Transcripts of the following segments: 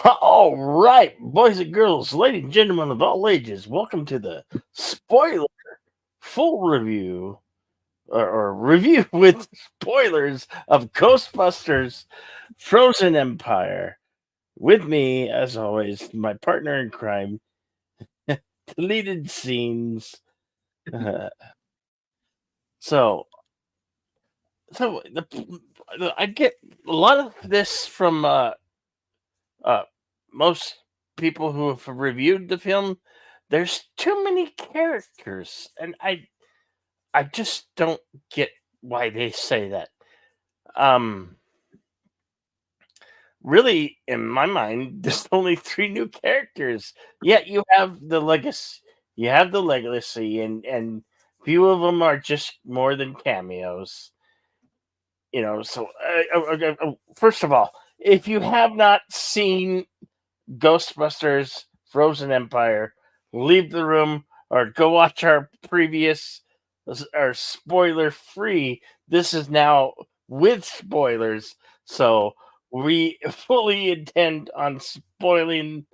All right, boys and girls, ladies and gentlemen of all ages, welcome to the spoiler full review or review with spoilers of Ghostbusters Frozen Empire. With me, as always, my partner in crime, deleted scenes. Uh, so, I get a lot of this from uh, most people who have reviewed the film. There's too many characters, and I just don't get why they say that. Um, really, in my mind, there's only three new characters. Yet you have the legacy, and few of them are just more than cameos. So first of all, if you have not seen Ghostbusters Frozen Empire, leave the room or go watch our previous our spoiler free. This is now with spoilers. So we fully intend on spoiling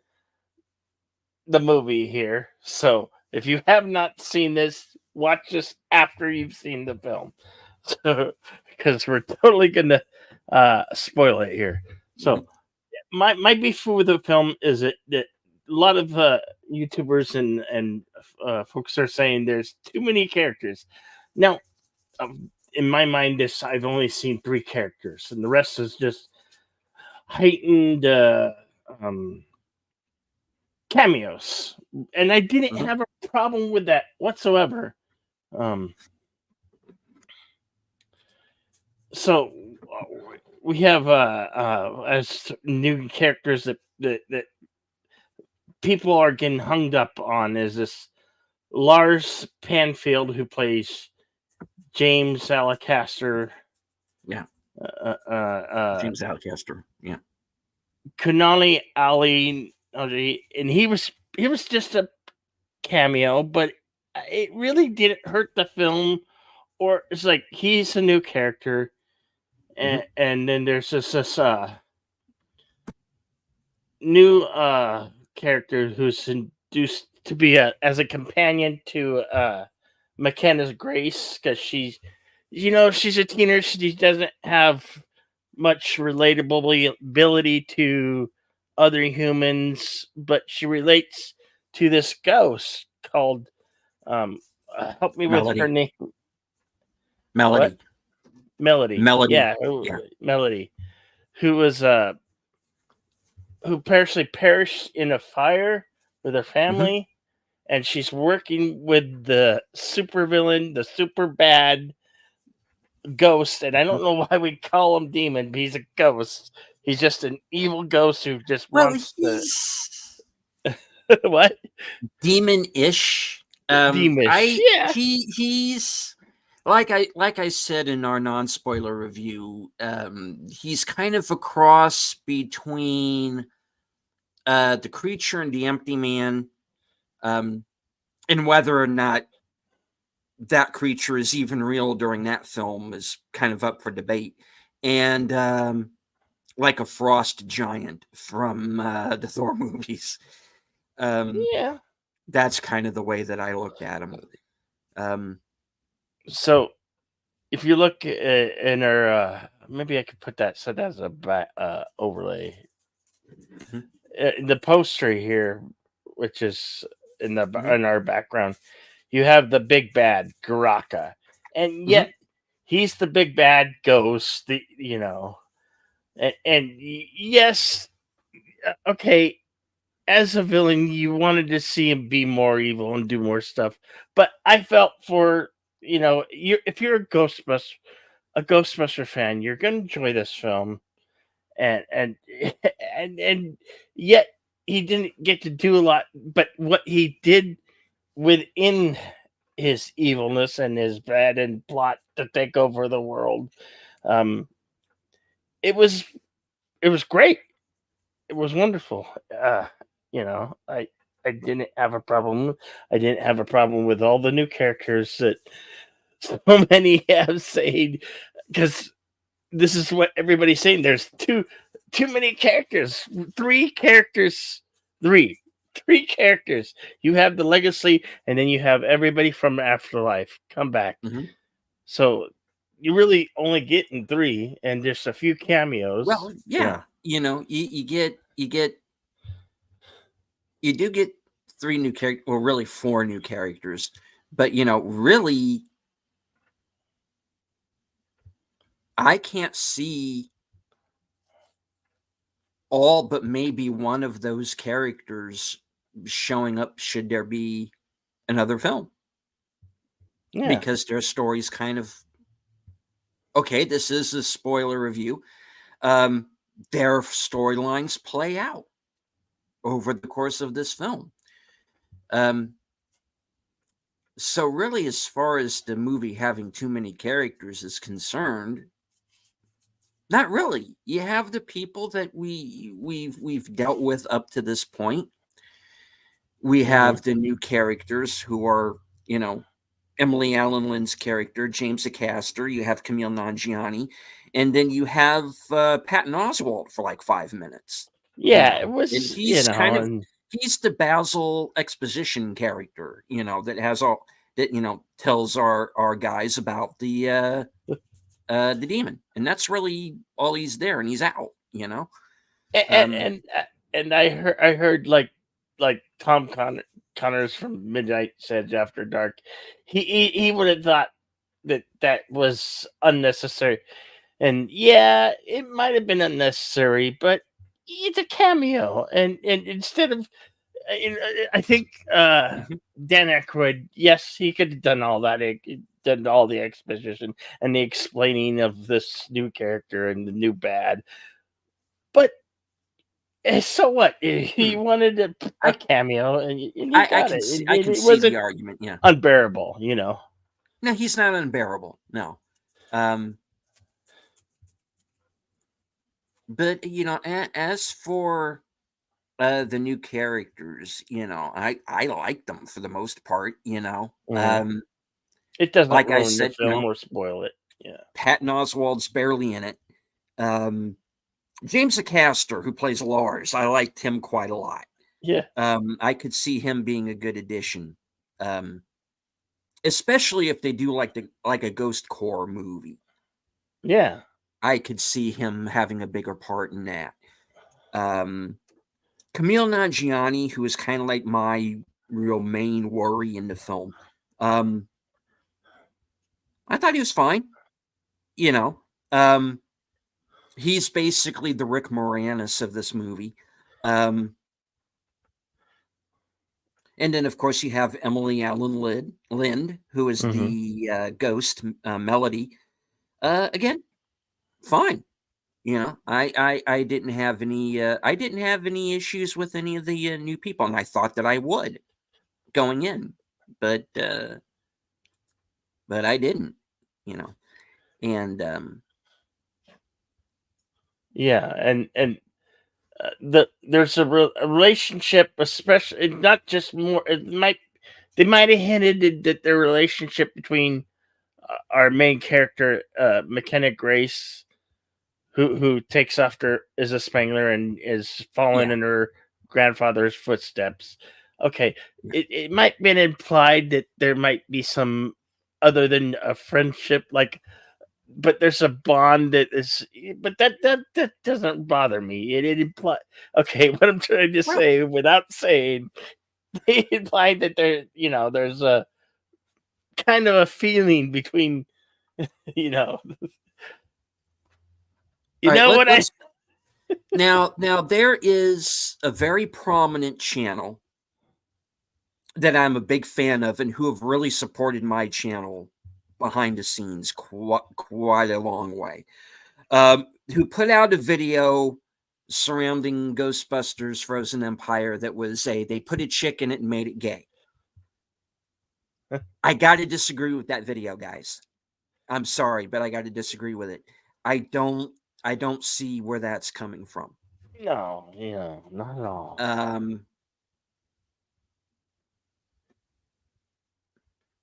the movie here. So if you have not seen this, watch this after you've seen the film. So because we're totally gonna spoil it here. So my beef with the film is that a lot of YouTubers and folks are saying there's too many characters. Now, in my mind, this I've only seen three characters, and the rest is just heightened um, cameos, and I didn't Mhm. have a problem with that whatsoever. Um, so we have as new characters that people are getting hung up on is this Lars Panfield who plays James Alacaster, Yeah, uh, James Alcaster. Yeah. Kunali Ali, and he was just a cameo, but it really didn't hurt the film. Or it's like he's a new character, Mhm. and then there's this new character who's induced to be as a companion to McKenna's Grace because she's a teenager. She doesn't have much relatability to other humans, but she relates to this ghost called help me with her Melody. name. What? Melody. Melody. Melody. Yeah, Yeah. Melody, who was who partially perished in a fire with her Mhm. family, and she's working with the supervillain, the super bad ghost. And I Mhm. don't know why we call him demon, but he's a ghost. He's just an evil ghost who just Well, wants to he's what? demon-ish. Demish. I Yeah. he's like I said in our non-spoiler review. He's kind of a cross between the creature and the empty man, um, and whether or not that creature is even real during that film is kind of up for debate. And like a frost giant from the Thor movies. Um, Yeah. that's kind of the way that I looked at him. Um, So if you look in our maybe I could put that set as a overlay. mhm, In the poster here, which is mhm, in our background, you have the big bad Garaka, and mhm. yet he's the big bad ghost. And yes, okay, as a villain, you wanted to see him be more evil and do more stuff, but I felt for if you're a Ghostbuster fan, you're gonna enjoy this film, and and yet he didn't get to do a lot, but what he did within his evilness and his bad and plot to take over the world, um it was great. It was wonderful. I didn't have a problem. I didn't have a problem with all the new characters that so many have said, because this is what everybody's saying. There's too many characters. Three characters. Three. Three characters. You have the legacy, and then you have everybody from Afterlife come back. Mhm. So you really only getting three, and there's a few cameos. Well, yeah, you do get three new characters, or really four new characters, but really, I can't see all but maybe one of those characters showing up should there be another film, Yeah, because their story's kind of okay. This is a spoiler review. Um, their storylines play out over the course of this film. Um, so really, as far as the movie having too many characters is concerned, not really. You have the people that we've dealt with up to this point. We hmm have the new characters who are, Emily Allen Lynn's character, James Acaster. You have Camille Nanjiani, and then you have Patton Oswalt for like 5 minutes. yeah. It And was, and he's the Basil exposition character. That has all that tells our guys about the demon, and that's really all he's there, and he's out. and Um, and, uh, and I heard like Connors from Midnight said After Dark, he would have thought that was unnecessary. And yeah, it might have been unnecessary, but it's a cameo. And instead of, I think mhm. Dan Aykroyd, yes, he could have done all that. He done all the exposition and the explaining of this new character and the new bad. But so what? He Hmm. wanted a I, cameo, and he I got can it. see It the wasn't argument. Yeah, unbearable. no, he's not unbearable. No, um, but as for the new characters, I like them for the most part. Mhm. It doesn't Like I ruin the said, film or spoil it. Yeah. Patton Oswalt's barely in it. Um, James Acaster, who plays Lars, I liked him quite a lot. Yeah. I could see him being a good addition, um, especially if they do like a Ghost Core movie. Yeah. I could see him having a bigger part in that. Um, Camille Nanjiani, who is kind of like my real main worry in the film, um, I thought he was fine. You know, um, he's basically the Rick Moranis of this movie. Um, And then, of course, you have Emily Allen Lind, who is Mhm. the ghost Melody. Again, fine. I didn't have any issues with any of the new people, and I thought that I would going in, but I didn't. You know, and Yeah, and there's a relationship, especially not just more. They might have hinted that the relationship between our main character, McKenna Grace, who takes after is a Spangler and is following yeah, in her grandfather's footsteps. Okay, yeah. it might been implied that there might be some other than a friendship, like, but there's a bond that is, but that doesn't bother me. It imply, okay, what I'm trying to Well, say without saying, they implied that there's a kind of a feeling between, you know, you all right. know what I Let's now there is a very prominent channel that I'm a big fan of and who have really supported my channel behind the scenes quite a long way. Who put out a video surrounding Ghostbusters Frozen Empire that was they put a chick in it and made it gay. I got to disagree with that video, guys. I'm sorry, but I got to disagree with it. I don't I don't see where that's coming from. no, not at all. Um,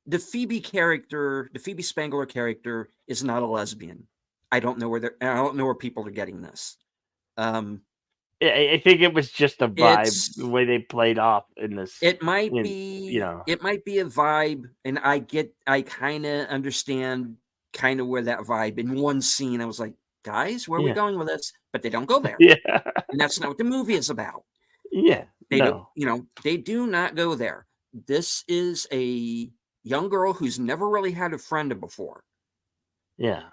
the Phoebe Spangler character is not a lesbian. I don't know where people are getting this. Um, I think it was just a vibe, the it's way they played off in this. it might In be it might be a vibe, and I kind of understand kind of where that vibe. In one scene, I was like, guys, where are we yeah, going with this? But they don't go there, yeah, and that's not what the movie is about. yeah. They do, No, they do not go there. This is a young girl who's never really had a friend before, yeah,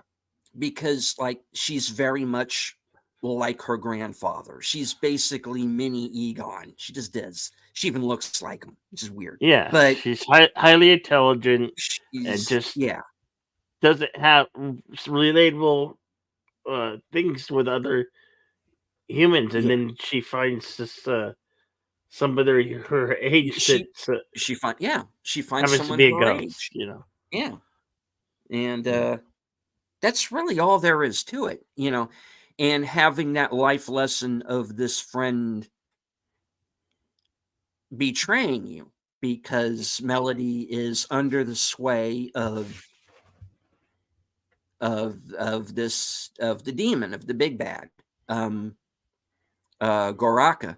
because like she's very much like her grandfather. She's basically mini Egon. She just is. She even looks like him, which is weird. yeah. But She's highly intelligent and she's just yeah, doesn't have relatable things with other humans, and yeah. then she finds this somebody her age She that's she finds happens to someone be a her ghost. age. Yeah. And that's really all there is to it, and having that life lesson of this friend betraying you because Melody is under the sway of the demon, of the big bad, um Goraka,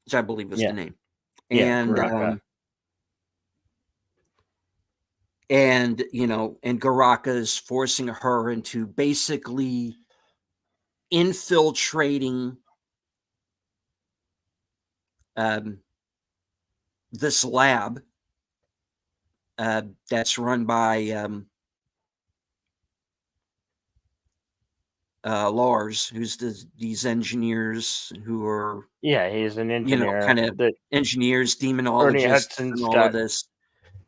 which I believe is the Yeah, name. yeah, And Baraka. and Goraka is forcing her into basically infiltrating um this lab that's run by Lars, who's these engineers who are, Yeah, he's an engineer kind of that engineers, Ernie demonologists, and Hudson's all of got this.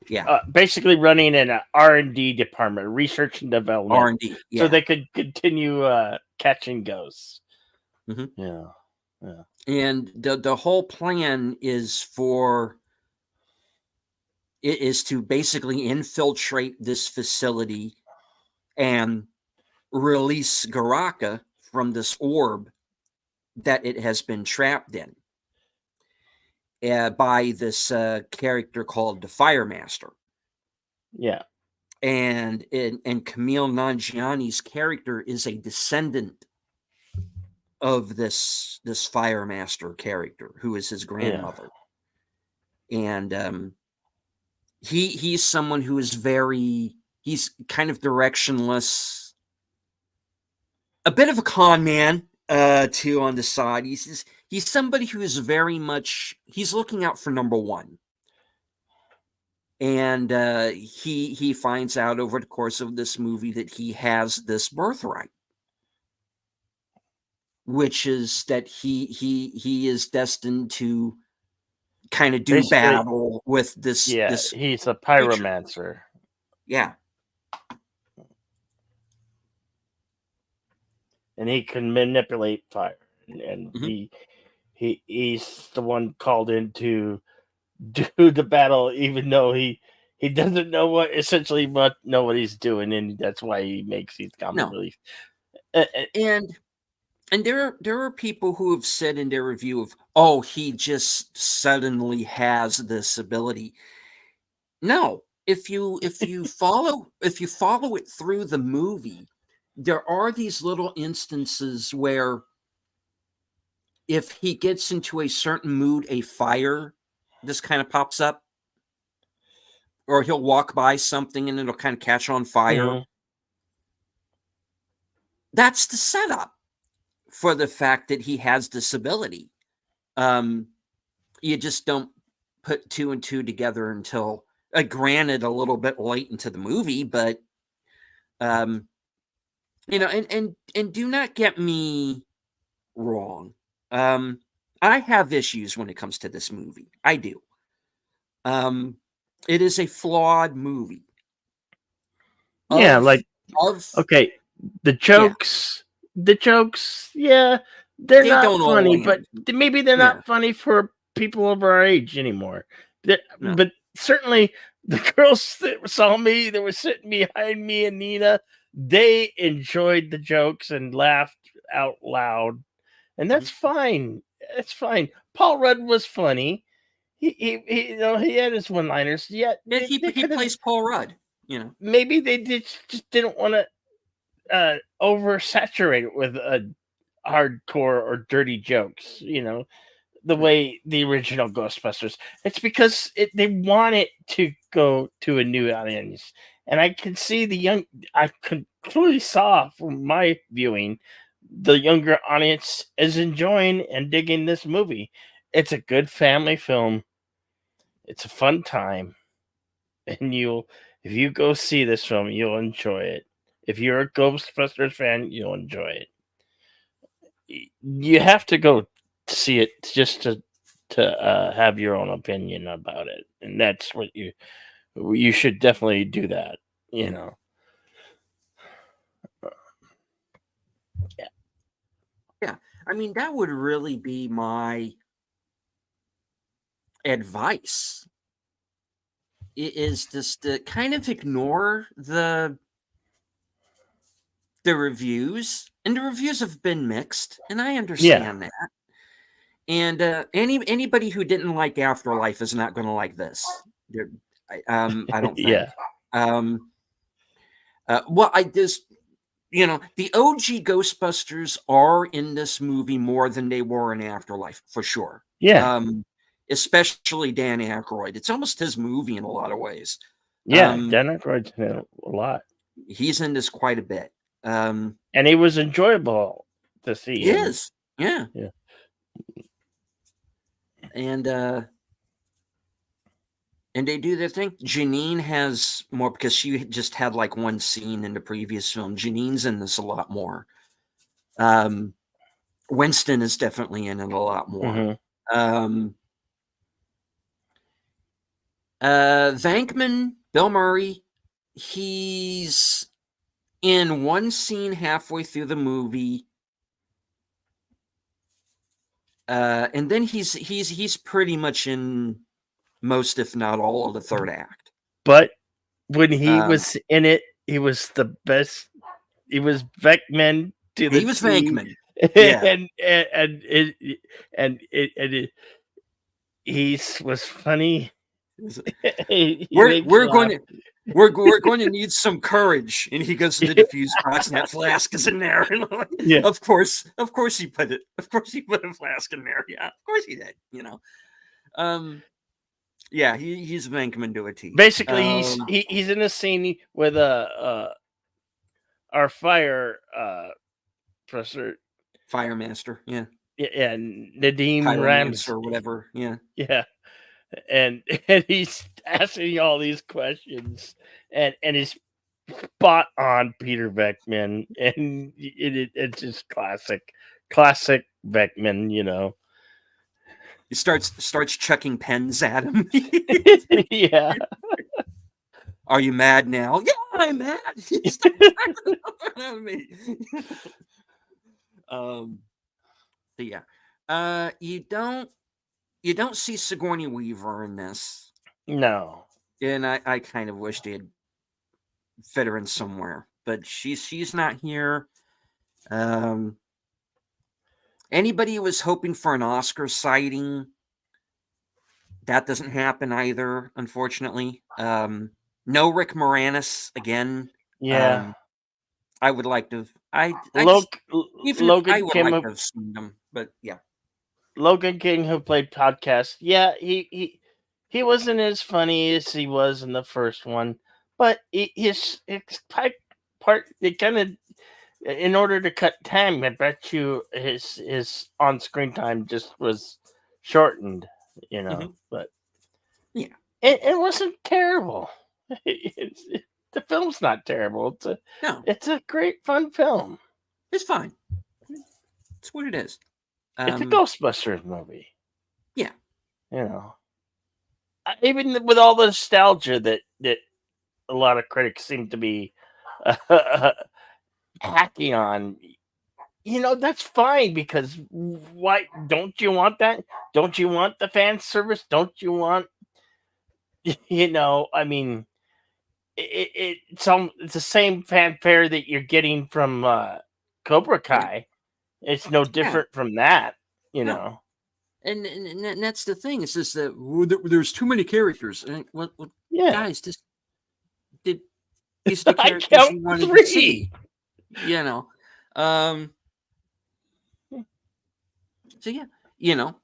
Yeah, basically running an R&D department, research and development, R&D. so Yeah. they could continue catching ghosts. Hmm. Yeah, yeah, And the whole plan is to basically infiltrate this facility and release Garaka from this orb that it has been trapped in, by this character called the Firemaster. yeah, And Camille Nanjiani's character is a descendant of this Firemaster character, who is his yeah. grandmother. And he's someone who is he's kind of directionless, a bit of a con man, too, on the side. He's somebody who is very much, he's looking out for number one. And he finds out over the course of this movie that he has this birthright, which is that he is destined to kind of do Basically, battle with this yeah, this he's a creature. pyromancer, Yeah. and he can manipulate fire, and Hmm. he's the one called in to do the battle, even though he doesn't know what he's doing, and that's why he makes these comic No. relief. And there are people who have said in their review of, oh, he just suddenly has this ability. No, if you follow it through the movie, there are these little instances where if he gets into a certain mood, a fire this kind of pops up, or he'll walk by something and it'll kind of catch on fire. Mhm. That's the setup for the fact that he has this ability. Um, you just don't put two and two together until, granted, a little bit late into the movie, but um, and do not get me wrong. Um, I have issues when it comes to this movie. I do. Um, it is a flawed movie. Yeah, Of like, of okay, the Yeah, jokes, yeah, they're they not don't all funny, but land. maybe they're Yeah, not funny for people of our age anymore. no, But certainly the girls that saw me, that were sitting behind me and Nina, they enjoyed the jokes and laughed out loud, and mhm. that's fine. That's fine. Paul Rudd was funny. He had his one-liners. Yeah, Yeah, they he could have, plays Paul Rudd. You know, maybe they just didn't want to oversaturated with hardcore or dirty jokes. The Right. way the original Ghostbusters. It's because they want it to go to a new audience, and I can see the young. I clearly saw from my viewing, the younger audience is enjoying and digging this movie. It's a good family film. It's a fun time, and if you go see this film, you'll enjoy it. If you're a Ghostbusters fan, you'll enjoy it. You have to go see it just to have your own opinion about it, and that's what you should definitely do that. You know, yeah, Yeah. I mean, that would really be my advice, is just to kind of ignore the reviews. And the reviews have been mixed, and I yeah, understand that. And anybody who didn't like Afterlife is not going to like this. I don't think. yeah, Um, well, I just, the OG Ghostbusters are in this movie more than they were in Afterlife, for sure. yeah, Um, Especially Dan Aykroyd. It's almost his movie in a lot of ways. yeah. Dan Aykroyd's in it a lot, He's in this quite a bit. and it was enjoyable to see He him. is, yeah. Yeah, And they do their thing. Janine has more because she just had like one scene in the previous film. Janine's in this a lot more. Winston is definitely in it a lot more. mm-hmm. Venkman, Bill Murray, he's in one scene halfway through the movie. And then he's pretty much in most, if not all, of the third act. But when he was in it, he was the best. He was Venkman to the He was T. Venkman. Yeah. and he was funny. We're going to need some courage. And he goes to the diffuse box, and that flask is in there. And like, Yeah. Of course he put it. Of course he put a flask in there. Yeah, of course he did. Yeah, he's Venkman to a T. Basically, he's in a scene with our fire professor, Firemaster. Yeah, and Nadeem Rams or whatever. Yeah. And he's asking all these questions, and he's spot on Peter Venkman, and it's just classic Venkman. He starts chucking pens at him. Yeah. Are you mad now? Yeah, I'm mad. Me. But yeah, you don't see Sigourney Weaver in this. No. And I kind of wish they'd fit her in somewhere, but she's not here. Anybody who was hoping for an Oscar sighting, that doesn't happen either, unfortunately. No Rick Moranis again. Yeah. I would like to. Logan I would Kim, like to have seen them, but yeah. Logan King, who played Podcast, yeah, he wasn't as funny as he was in the first one, but his part, it kind of, in order to cut time, I bet you his on screen time just was shortened, Mm-hmm. But yeah, it wasn't terrible. The film's not terrible. It's a great fun film. It's fine. It's what it is. It's a Ghostbusters movie. Yeah. Even with all the nostalgia that a lot of critics seem to be hacking on, that's fine, because why don't you want that? Don't you want the fan service? Don't you want, I mean, it's the same fanfare that you're getting from Cobra Kai. Yeah. It's no different from that, No. And that's the thing. It's just that there's too many characters. And yeah, guys, these the characters you wanted to see. you know. Um, so yeah, you know.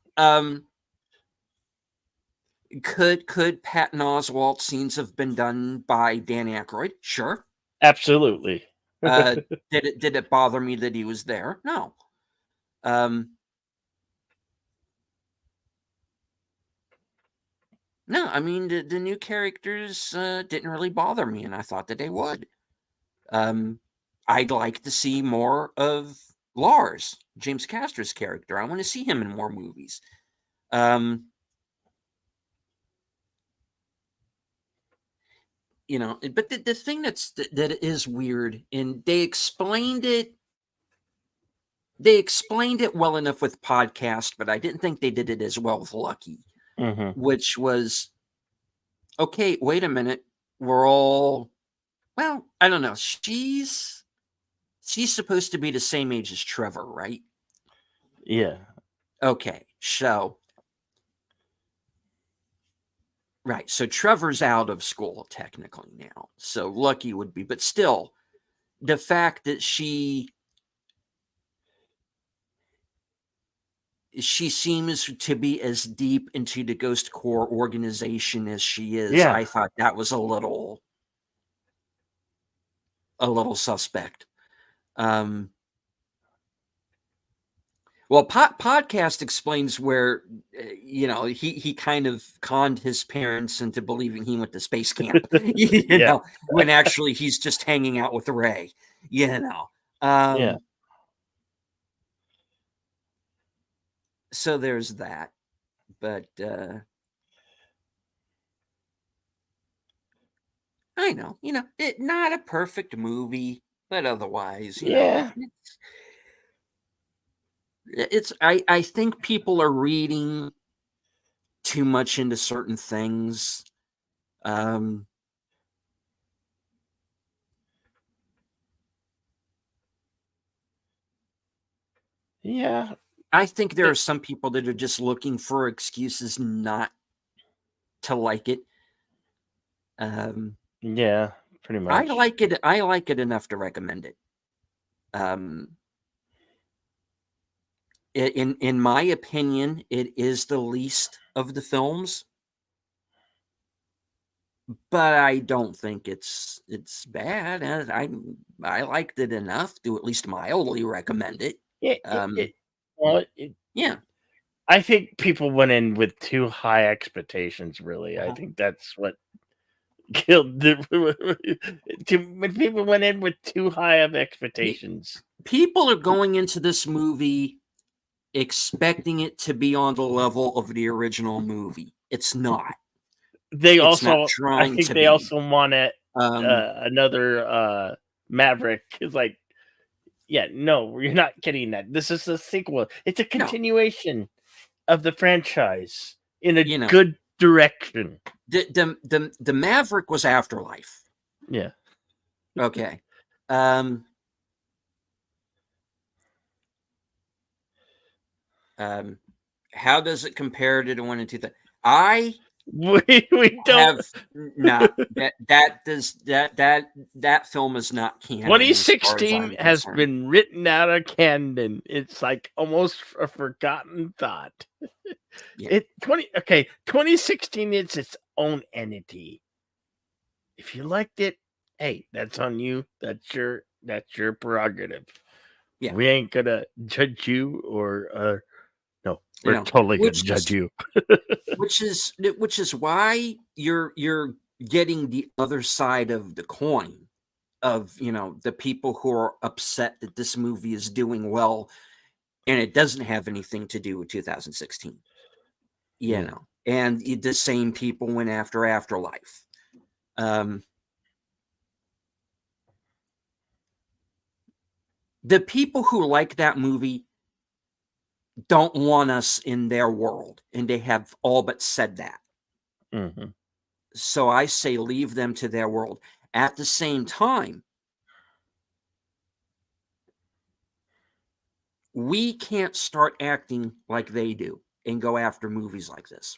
Could Patton Oswalt scenes have been done by Dan Aykroyd? Sure. Absolutely. Uh, did it bother me that he was there? No. No, I mean the new characters didn't really bother me, and I thought that they would. I'd like to see more of Lars, James Castor's character. I want to see him in more movies. But the thing that is weird, and they explained it well enough with Podcast, but I didn't think they did it as well with Lucky, which was, okay, wait a minute, we're all, well, I don't know, she's supposed to be the same age as Trevor, right? Yeah. Okay, so right, so Trevor's out of school technically now, so Lucky would be, but still, the fact that she seems to be as deep into the Ghost Corps organization as she is, Yeah. I thought that was a little suspect. Well, Podcast explains where, he kind of conned his parents into believing he went to space camp, Yeah. when actually he's just hanging out with Ray, Yeah. So there's that. But I know, not a perfect movie, but otherwise, Yeah. I think people are reading too much into certain things. Yeah. I think there are some people that are just looking for excuses not to like it. Yeah, pretty much. I like it. I like it enough to recommend it. In my opinion, it is the least of the films, but I don't think it's bad. And I liked it enough to at least mildly recommend it. Well, Yeah. I think people went in with too high expectations, really. I Uh-huh. think that's what killed when people went in with too high of expectations. People are going into this movie expecting it to be on the level of the original movie. It's not. They It's not also, I trying think to they be. also wanted another Maverick. Is like, yeah, no, you're not getting that. This is a sequel. It's a No. continuation of the franchise in a You know, good direction. the Maverick was Afterlife. Yeah. Okay. How does it compare to the one in 2000? We don't. That film is not canon as far as 2016 I'm has concerned. been written out of canon. It's like almost a forgotten thought. Yeah. 2016 is its own entity. If you liked it, hey, that's on you. That's your prerogative. Yeah. We ain't gonna judge you or no, we're totally gonna judge you. which is why you're getting the other side of the coin of, the people who are upset that this movie is doing well and it doesn't have anything to do with 2016. And the same people went after Afterlife. The people who like that movie don't want us in their world, and they have all but said that. Mm-hmm. So I say leave them to their world. At the same time, we can't start acting like they do and go after movies like this.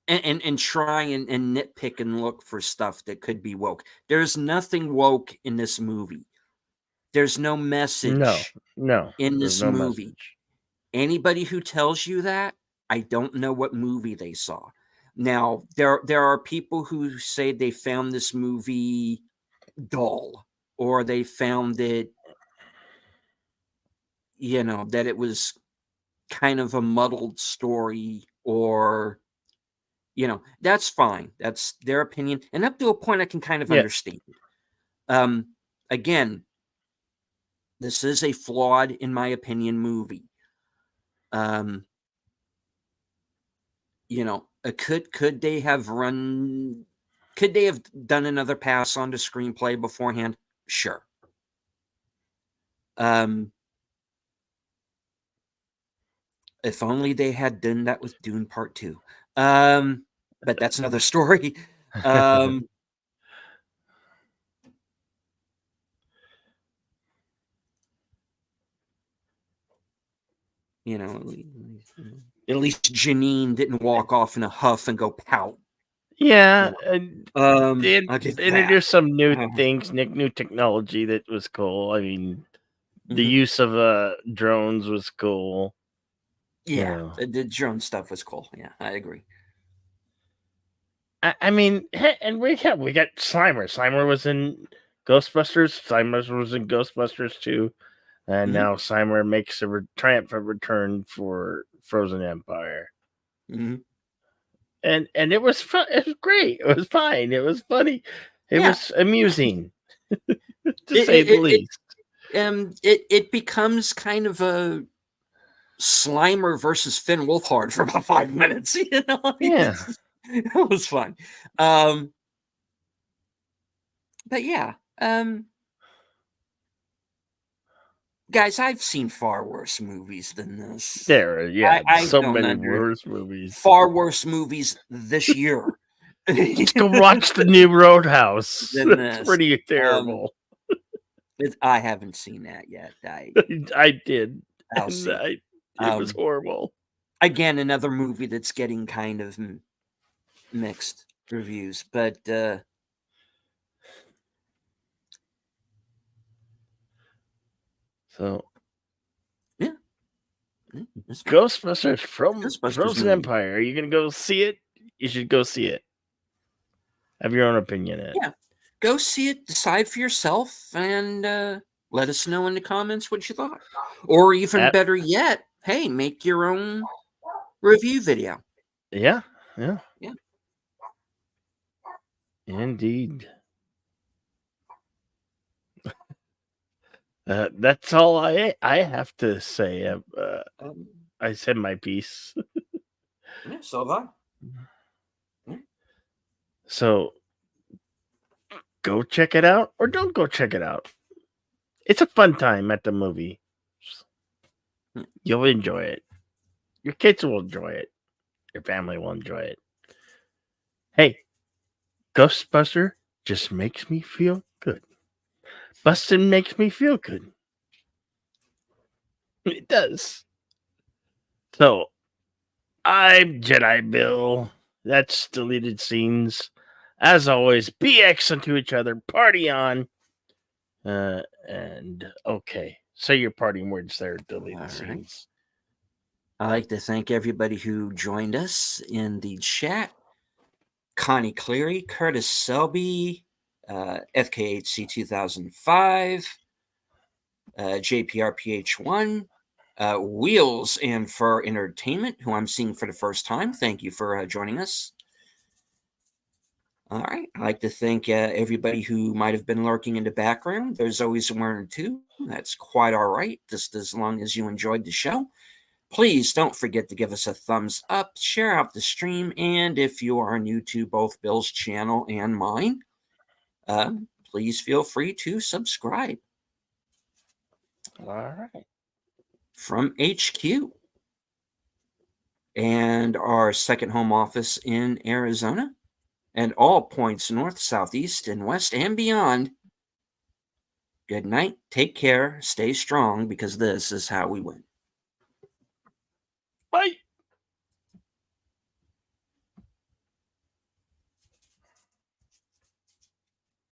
And try and nitpick and look for stuff that could be woke. There's nothing woke in this movie. There's no No, message no, in there's this no movie. message. Anybody who tells you that, I don't know what movie they saw. Now, there are people who say they found this movie dull, or they found it, that it was kind of a muddled story, or that's fine. That's their opinion, and up to a point I can kind of Yeah, understand. Again, this is a flawed, in my opinion, movie. Could they have done another pass on the screenplay beforehand? Sure. If only they had done that with Dune Part 2. But that's another story. You know, at least Janine didn't walk off in a huff and go pout. yeah, and they I'll get that. introduced some new things, new technology that was cool. I mean, the use of drones was cool. Yeah, the drone stuff was cool. Yeah, I agree. I mean, and we got Slimer. Slimer was in Ghostbusters. Slimer was in Ghostbusters too, and now Slimer makes a triumphant return for Frozen Empire. And it was fun. It was great. It was fine. It was funny. It was amusing, to say the least. It becomes kind of a Slimer versus Finn Wolfhard for about 5 minutes. Yeah, it was fun. But yeah, guys, I've seen far worse movies than this. I've so many worse movies. Far worse movies this year. Just go watch the new Roadhouse. It's pretty terrible. I haven't seen that yet. I did. I'll see. It was horrible. Again, another movie that's getting kind of mixed reviews, but so yeah. Ghostbusters from Frozen Empire. Are you gonna go see it? You should go see it. Have your own opinion in it. Yeah. Go see it, decide for yourself, and let us know in the comments what you thought. Or even better yet, hey, make your own review video. Yeah. Indeed. That's all I have to say. I said my piece. Yeah, so have I. So go check it out, or don't go check it out. It's a fun time at the movie. You'll enjoy it. Your kids will enjoy it. Your family will enjoy it. Hey, Ghostbuster just makes me feel good. Bustin' makes me feel good. It does. So, I'm Jedi Bill. That's deleted scenes. As always, be excellent to each other. Party on. And okay. Say your parting words there, deleted scenes. I'd like to thank everybody who joined us in the chat. Connie Cleary, Curtis Selby, FKHC 2005, JPRPH1, Wheels and Fur Entertainment, who I'm seeing for the first time. Thank you for joining us. All right. I'd like to thank everybody who might have been lurking in the background. There's always one or two. That's quite all right, just as long as you enjoyed the show. Please don't forget to give us a thumbs up, share out the stream, and if you are new to both Bill's channel and mine, please feel free to subscribe. All right. From HQ and our second home office in Arizona, and all points north, southeast, and west, and beyond. Good night, take care, stay strong, because this is how we win. Bye.